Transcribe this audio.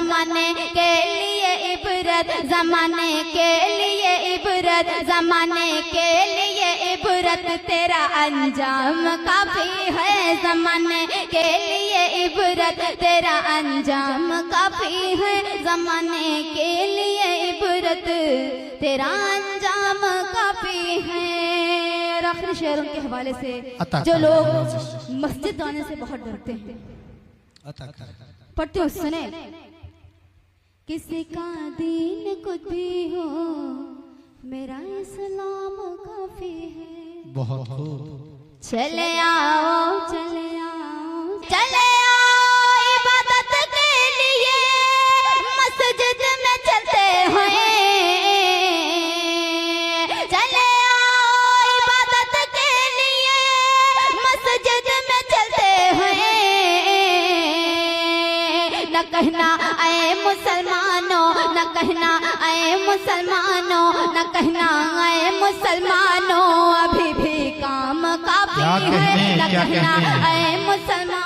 जमाने के लिए इबरत, जमाने के लिए इबरत, जमाने के लिए इबरत, तेरा अंजाम काफी है। जमाने के लिए इबरत, तेरा अंजाम काफी है। जमाने के लिए इबरत, तेरा अंजाम काफी है। और आखिरी शेरों के हवाले से, जो लोग मस्जिद आने से बहुत डरते हैं, पढ़ते हो, सुने। किसी का दीन कुछ भी हो, मेरा इस्लाम काफी है। बहुत खूब। चले आओ, चले आओ, चले आओ इबादत के लिए मस्जिद में चलते हैं। चले आओ इबादत के लिए मस्जिद में चलते हैं। न कहना आए मुसलमानों, न कहना आए मुसलमानों, न कहना आए मुसलमानों, अभी भी काम काफी है। न कहना आए मुसलमान